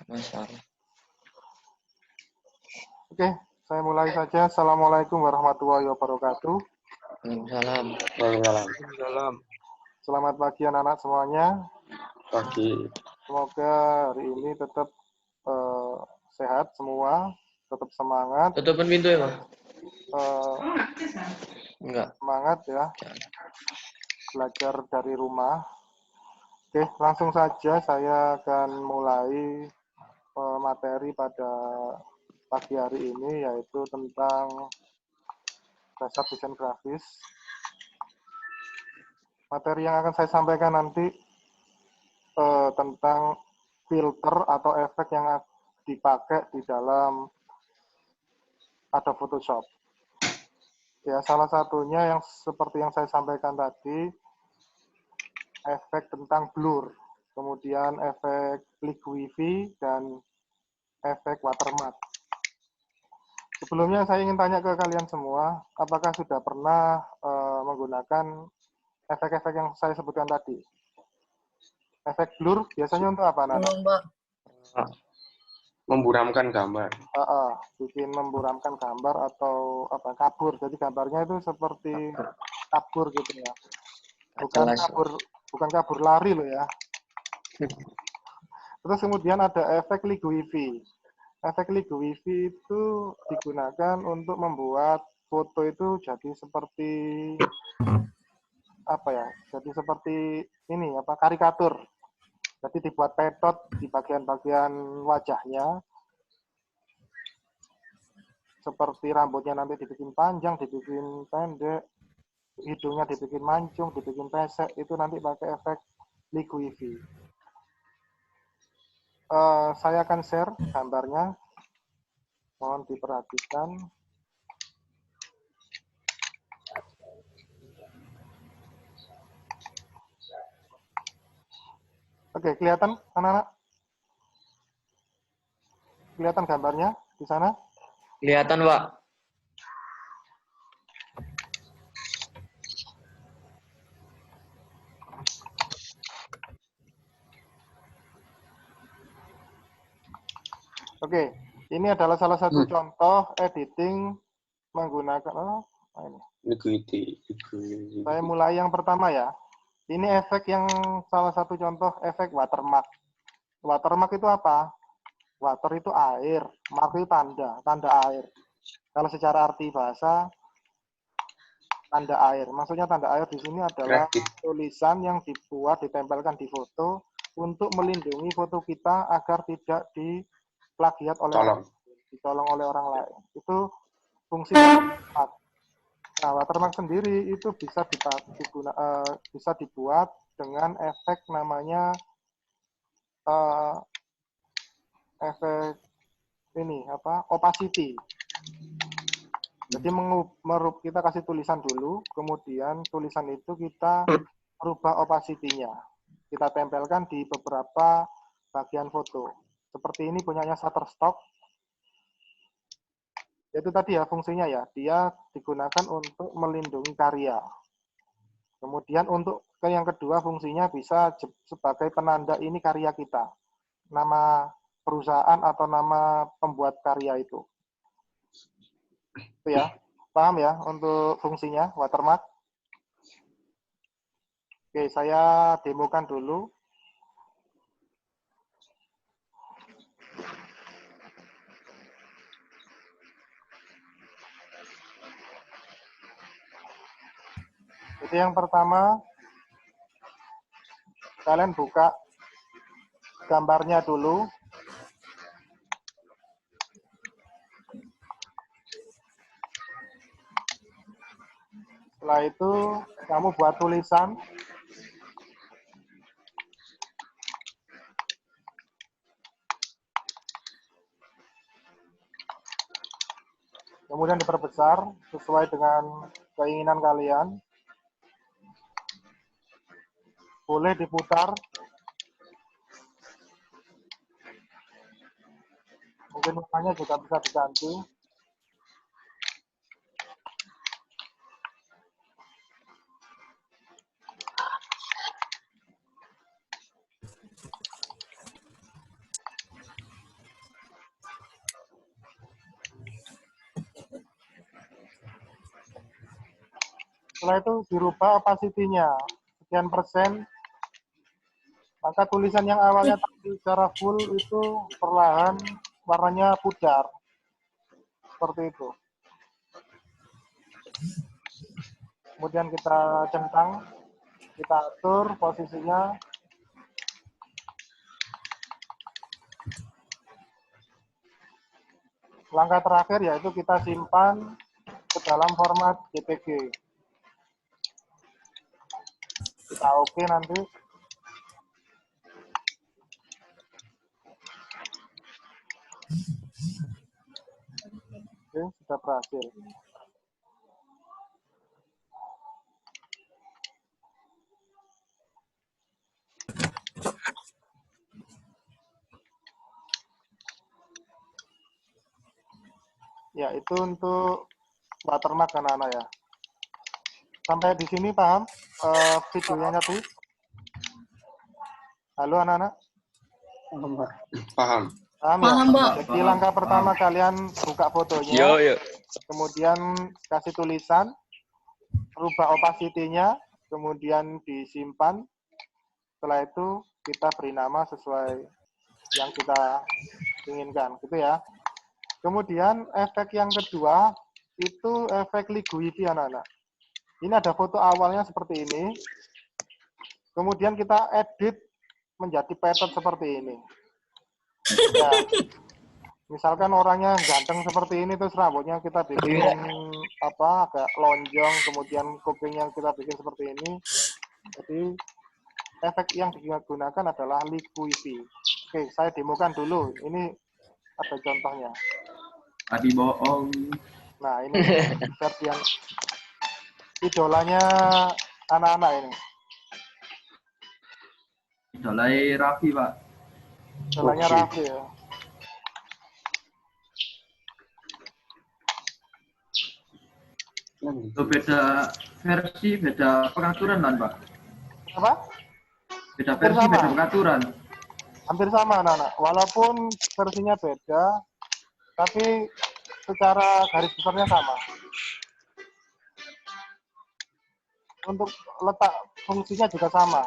Masalah. Oke, saya mulai saja. Assalamualaikum warahmatullahi wabarakatuh. Salam. Waalaikumsalam. Selamat pagi anak-anak semuanya. Pagi. Semoga hari ini tetap sehat semua, tetap semangat. Tutupin pintu ya, Bang? Enggak. Semangat ya. Belajar dari rumah. Oke, langsung saja saya akan mulai materi pada pagi hari ini, yaitu tentang dasar desain grafis. Materi yang akan saya sampaikan nanti tentang filter atau efek yang dipakai di dalam Adobe Photoshop. Ya, salah satunya yang seperti yang saya sampaikan tadi, efek tentang blur, kemudian efek liquify, dan efek watermark. Sebelumnya saya ingin tanya ke kalian semua, apakah sudah pernah menggunakan efek-efek yang saya sebutkan tadi? Efek blur biasanya untuk apa, Nana? Memburamkan gambar. Bikin memburamkan gambar atau apa, kabur. Jadi gambarnya itu seperti kabur gitu ya. Bukan kabur lari loh ya. Terus kemudian ada efek liquify. Efek liquify itu digunakan untuk membuat foto itu jadi seperti apa ya? Jadi seperti ini apa, karikatur. Jadi dibuat petot di bagian-bagian wajahnya. Seperti rambutnya nanti dibikin panjang, dibikin pendek, hidungnya dibikin mancung, dibikin pesek, itu nanti pakai efek liquify. Saya akan share gambarnya. Mohon diperhatikan. Oke, kelihatan anak-anak? Kelihatan gambarnya di sana? Kelihatan, Pak. Oke, ini adalah salah satu contoh editing menggunakan Liquidity. Saya mulai yang pertama ya. Ini efek yang salah satu contoh efek watermark. Watermark itu apa? Water itu air, mark itu tanda air. Kalau secara arti bahasa, tanda air. Maksudnya tanda air di sini adalah tulisan yang dibuat, ditempelkan di foto untuk melindungi foto kita agar tidak diplagiat oleh orang, dicolong oleh orang lain. Itu fungsi watermark. Nah, watermark sendiri itu bisa dibuat dengan efek namanya efek ini apa? Opacity. Jadi kita kasih tulisan dulu, kemudian tulisan itu kita rubah opacity-nya. Kita tempelkan di beberapa bagian foto. Seperti ini punyanya Shutterstock. Itu tadi ya fungsinya ya, dia digunakan untuk melindungi karya. Kemudian untuk yang kedua fungsinya bisa sebagai penanda ini karya kita. Nama perusahaan atau nama pembuat karya itu. Itu ya, paham ya untuk fungsinya watermark? Oke, saya demokan dulu. Jadi yang pertama, kalian buka gambarnya dulu. Setelah itu, kamu buat tulisan. Kemudian diperbesar sesuai dengan keinginan kalian. Boleh diputar. Mungkin warnanya juga bisa diganti. Setelah itu dirubah opacity-nya sekian persen, maka tulisan yang awalnya tampil secara full itu perlahan warnanya pudar. Seperti itu. Kemudian kita centang, kita atur posisinya. Langkah terakhir yaitu kita simpan ke dalam format JPG. Kita oke nanti. Oke, sudah berhasil. Ya, itu untuk watermark anak-anak ya. Sampai di sini paham videonya tadi? Halo anak-anak? Paham. Paham ya? Paham, Pak. Jadi langkah pertama kalian buka fotonya, Yo. kemudian kasih tulisan, rubah opacity-nya, kemudian disimpan. Setelah itu kita beri nama sesuai yang kita inginkan, gitu ya. Kemudian efek yang kedua itu efek Liguidi anak-anak. Ini ada foto awalnya seperti ini. Kemudian kita edit menjadi pattern seperti ini. Ya, misalkan orangnya ganteng seperti ini, terus rambutnya kita bikin apa agak lonjong, kemudian kupingnya kita bikin seperti ini. Jadi efek yang digunakan adalah Liguidi. Oke, saya demokan dulu. Ini ada contohnya. Tadi bohong. Nah, ini versi yang idolanya anak-anak ini. Idolai Raffi, Pak. Idolanya Oke. Raffi ya. Itu beda versi, beda pengaturan kan, Pak? Apa? Beda Hampir versi, sama. beda pengaturan. Hampir sama anak-anak. Walaupun versinya beda, tapi secara garis besarnya sama. Untuk letak fungsinya juga sama.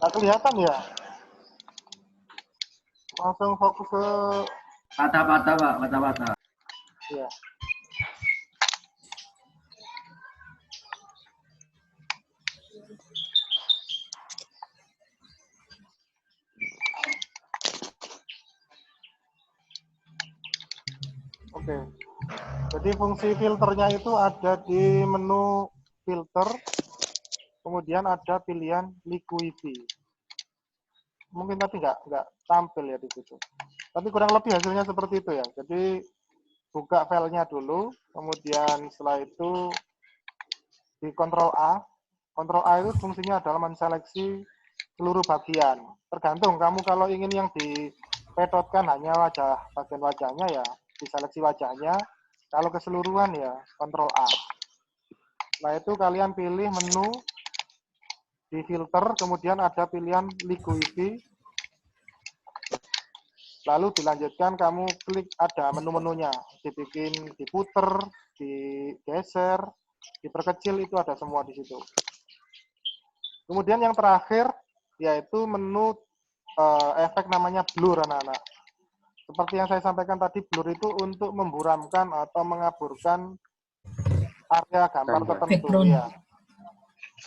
Nggak kelihatan ya? Langsung fokus ke Patah-patah, Pak. Patah-patah. ya. Oke. Jadi fungsi filternya itu ada di menu filter, kemudian ada pilihan Liguidi. Mungkin tadi nggak tampil ya di situ. Tapi kurang lebih hasilnya seperti itu ya. Jadi buka filenya dulu, kemudian setelah itu di Ctrl A. Ctrl A itu fungsinya adalah menseleksi seluruh bagian. Tergantung kamu kalau ingin yang dipetotkan hanya wajah, bagian wajahnya ya diseleksi wajahnya. Kalau keseluruhan ya Ctrl A. Setelah itu kalian pilih menu di filter, kemudian ada pilihan Liguidi. Lalu dilanjutkan kamu klik ada menu-menunya, dibikin, diputer, digeser, diperkecil, itu ada semua di situ. Kemudian yang terakhir yaitu menu efek namanya blur anak-anak. Seperti yang saya sampaikan tadi, blur itu untuk memburamkan atau mengaburkan area gambar tertentu. Background. Ya.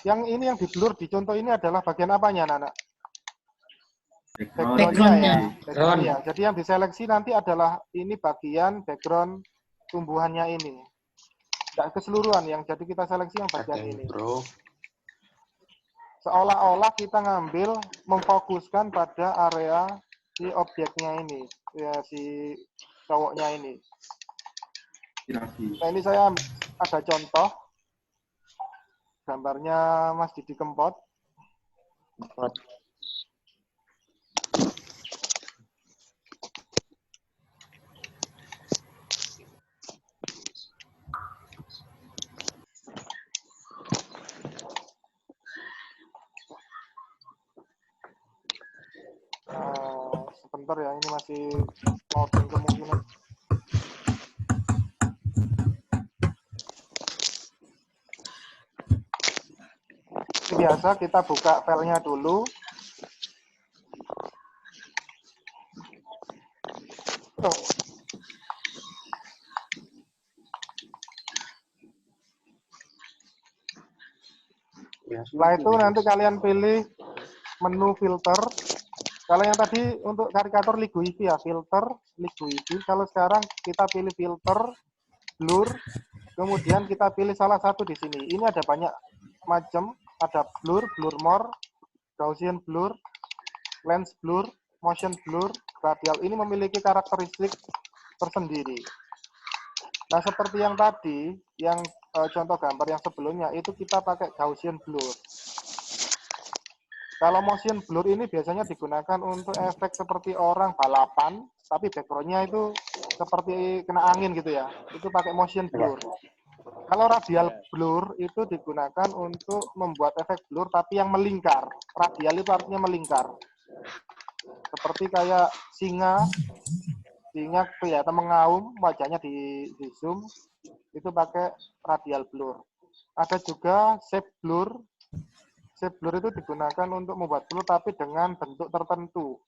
Yang ini yang di blur di contoh ini adalah bagian apanya anak-anak? Background-nya. Background ya. Jadi yang diseleksi nanti adalah ini bagian background tumbuhannya ini. Tidak keseluruhan, yang jadi kita seleksi yang bagian ini. Bro. Seolah-olah kita ngambil, memfokuskan pada area si objeknya ini, ya si cowoknya ini. Rapi. Nah, ini saya ada contoh gambarnya Mas Didi Kempot. Empat. Sebentar ya, ini masih loading kemungkinan. Seperti biasa kita buka filenya dulu. Tuh. Ya, Setelah itu nanti kalian pilih menu filter. Kalau yang tadi untuk karikatur Liguivi ya, filter Liguivi. Kalau sekarang kita pilih filter, blur, kemudian kita pilih salah satu di sini. Ini ada banyak macam, ada blur, blur more, Gaussian blur, lens blur, motion blur, radial. Ini memiliki karakteristik tersendiri. Nah, seperti yang tadi, yang contoh gambar yang sebelumnya, itu kita pakai Gaussian blur. Kalau motion blur ini biasanya digunakan untuk efek seperti orang balapan, tapi background-nya itu seperti kena angin gitu ya. Itu pakai motion blur. Kalau radial blur itu digunakan untuk membuat efek blur tapi yang melingkar. Radial itu artinya melingkar. Seperti kayak singa kelihatan mengaum, wajahnya di zoom, itu pakai radial blur. Ada juga shape blur. Shape blur itu digunakan untuk membuat blur tapi dengan bentuk tertentu.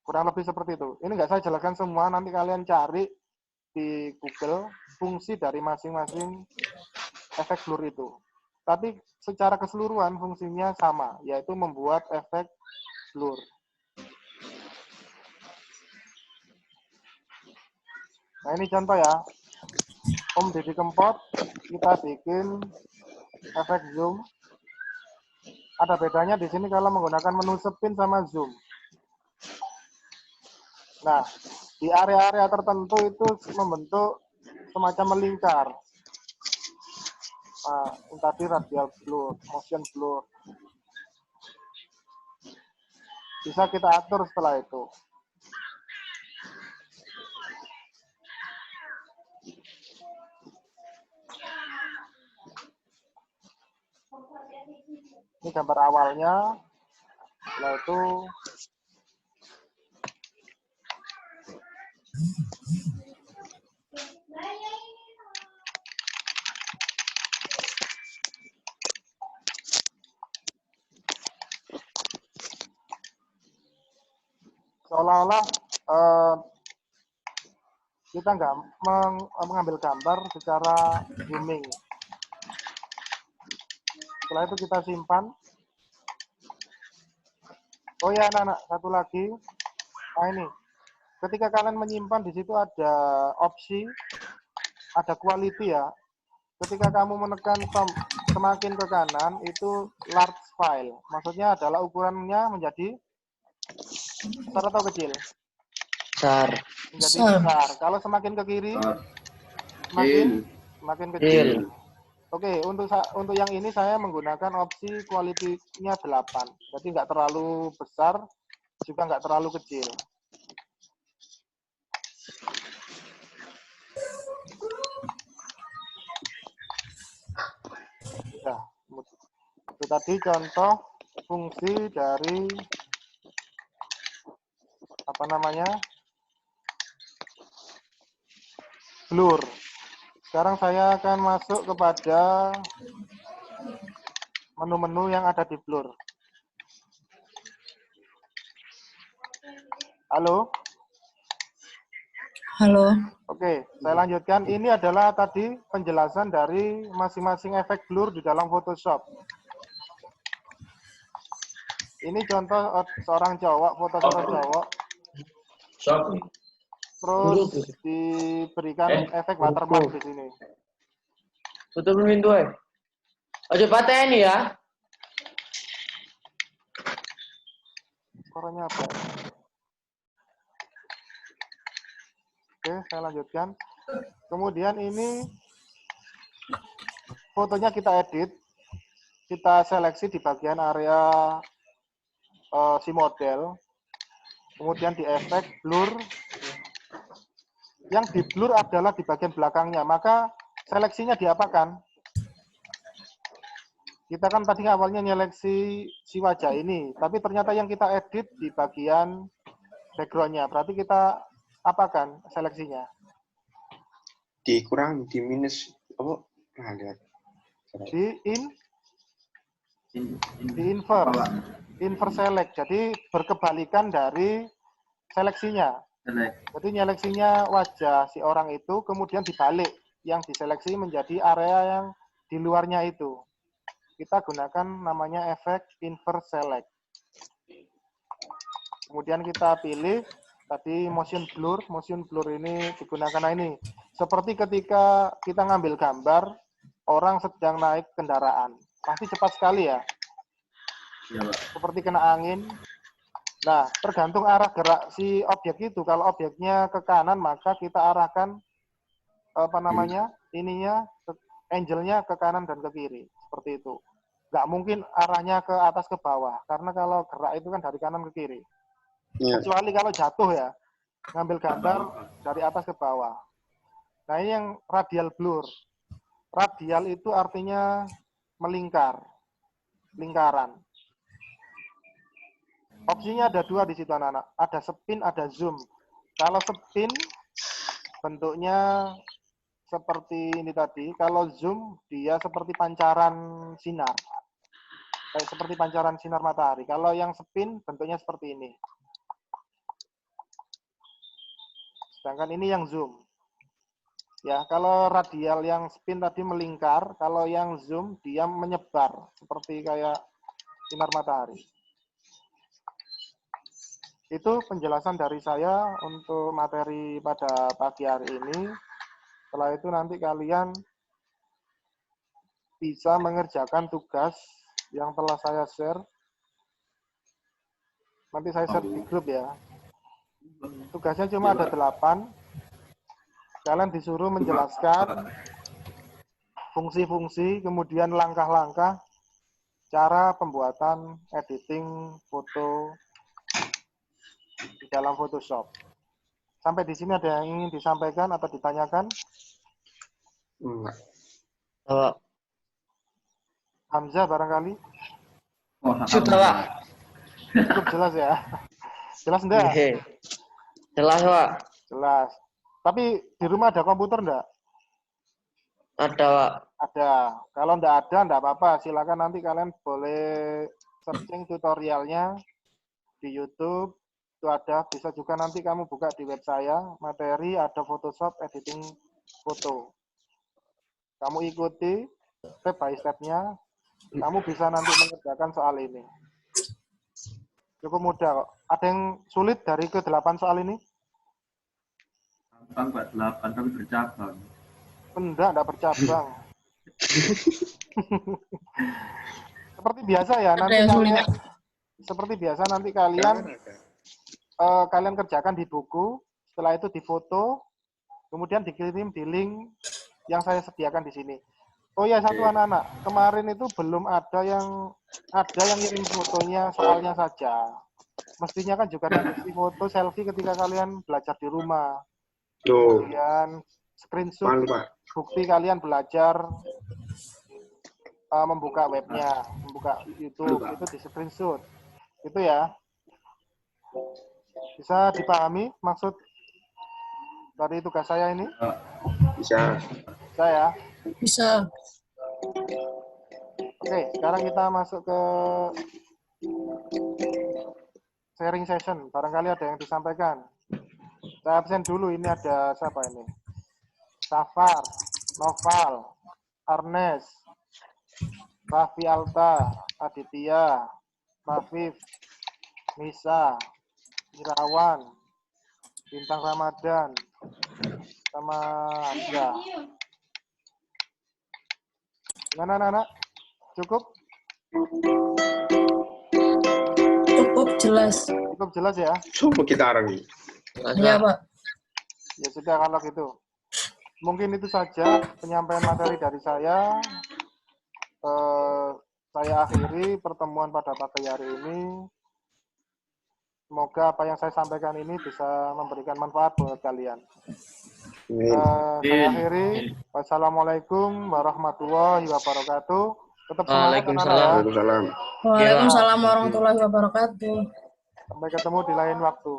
Kurang lebih seperti itu. Ini nggak saya jelaskan semua, nanti kalian cari di Google fungsi dari masing-masing efek blur itu. Tapi secara keseluruhan fungsinya sama, yaitu membuat efek blur. Nah, ini contoh ya. Om Didi Kempot, kita bikin efek zoom. Ada bedanya di sini kalau menggunakan menu spin sama zoom. Nah, di area-area tertentu itu membentuk semacam melingkar. Nah, ini tadi radial blur, motion blur. Bisa kita atur setelah itu. Ini gambar awalnya. Setelah itu seolah-olah kita nggak mengambil gambar secara zooming. Setelah itu kita simpan. Oh ya, anak-anak, satu lagi. Nah, ini. Ketika kalian menyimpan, di situ ada opsi, ada quality ya. Ketika kamu menekan semakin ke kanan, itu large file. Maksudnya adalah ukurannya menjadi besar atau kecil? Besar. Menjadi besar. Kalau semakin ke kiri, semakin kecil. Kecil. Oke, untuk yang ini saya menggunakan opsi quality-nya 8. Jadi nggak terlalu besar, juga nggak terlalu kecil. Ya, itu tadi contoh fungsi dari apa namanya blur. Sekarang saya akan masuk kepada menu-menu yang ada di blur. Halo? Halo. Oke, saya lanjutkan. Ini adalah tadi penjelasan dari masing-masing efek blur di dalam Photoshop. Ini contoh seorang cowok, foto seorang cowok. Terus diberikan efek watermark di sini. Tutup pintu ya. Ojo pateni ya. Suaranya apa? Oke, saya lanjutkan. Kemudian ini fotonya kita edit, kita seleksi di bagian area si model, kemudian di efek, blur. Yang di blur adalah di bagian belakangnya, maka seleksinya diapakan? Kita kan tadi awalnya nyeleksi si wajah ini, tapi ternyata yang kita edit di bagian background-nya. Berarti kita apakan seleksinya? Dikurang, di minus. Oh, nah, lihat. Di Ini inverse. Inverse select. Jadi berkebalikan dari seleksinya. select. Jadi nyeleksinya wajah si orang itu, kemudian dibalik. Yang diseleksi menjadi area yang di luarnya itu. Kita gunakan namanya efek inverse select. Kemudian kita pilih tadi motion blur. Motion blur ini digunakan ini. Seperti ketika kita ngambil gambar orang sedang naik kendaraan. Pasti cepat sekali ya. Ya, Pak. Seperti kena angin. Nah, tergantung arah gerak si objek itu. Kalau objeknya ke kanan, maka kita arahkan ininya, angle-nya ke kanan dan ke kiri. Seperti itu. Nggak mungkin arahnya ke atas ke bawah. Karena kalau gerak itu kan dari kanan ke kiri. Iya. Kecuali kalau jatuh ya. Ngambil gambar dari atas ke bawah. Nah, ini yang radial blur. Radial itu artinya melingkar. Lingkaran. Opsinya ada dua di situ anak-anak. Ada spin, ada zoom. Kalau spin, bentuknya seperti ini tadi. Kalau zoom, dia seperti pancaran sinar. Kayak seperti pancaran sinar matahari. Kalau yang spin, bentuknya seperti ini. Sedangkan ini yang zoom. Ya, kalau radial yang spin tadi melingkar, kalau yang zoom, dia menyebar. Seperti kayak sinar matahari. Itu penjelasan dari saya untuk materi pada pagi hari ini. Setelah itu nanti kalian bisa mengerjakan tugas yang telah saya share. Nanti saya share di grup ya. Tugasnya cuma ada 8. Kalian disuruh menjelaskan fungsi-fungsi, kemudian langkah-langkah cara pembuatan editing foto di dalam Photoshop. Sampai di sini ada yang ingin disampaikan atau ditanyakan? Enggak. Pak. Hamzah barangkali? Oh, Sudah, Pak. Cukup jelas ya? Jelas enggak? Oke. Jelas, Pak. Jelas. Tapi di rumah ada komputer enggak? Ada, Pak. Ada. Kalau enggak ada, enggak apa-apa. Silakan nanti kalian boleh searching tutorialnya di YouTube. Itu ada. Bisa juga nanti kamu buka di web saya. Materi ada Photoshop editing foto. Kamu ikuti step by step-nya. Kamu bisa nanti mengerjakan soal ini. Cukup mudah kok. Ada yang sulit dari ke-8 soal ini? Gampang, Pak. 8 tapi bercabang. Enggak bercabang. Seperti biasa ya, nanti kalian seperti biasa nanti kalian kalian kerjakan di buku, setelah itu difoto, kemudian dikirim di link yang saya sediakan di sini. Oh ya, satu anak-anak, kemarin itu belum ada yang ngirim fotonya soalnya saja. Mestinya kan juga dikasih foto selfie ketika kalian belajar di rumah. Tuh. Kemudian screenshot Malu, Pak. bukti kalian belajar membuka webnya, membuka YouTube, itu di screenshot. Itu ya. Bisa dipahami maksud dari tugas saya ini? Bisa. Saya. Bisa. Oke, sekarang kita masuk ke sharing session. Barangkali ada yang disampaikan. Saya absen dulu. Ini ada siapa ini? Safar, Noval, Arnes, Raffi Alta, Aditya, Rafif, Nisa, Irawan, Bintang Ramadan, sama Aja. Gimana anak-anak? Cukup? Cukup jelas. Cukup jelas ya? Coba kita arang. Ya, Pak. Ya sudah kalau gitu. mungkin itu saja penyampaian materi dari saya. Saya akhiri pertemuan pada pagi hari ini. Semoga apa yang saya sampaikan ini bisa memberikan manfaat buat kalian. Saya akhiri. Wassalamualaikum warahmatullahi wabarakatuh. Tetap semangat anak-anak ya. Waalaikumsalam. Waalaikumsalam warahmatullahi wabarakatuh. Sampai ketemu di lain waktu.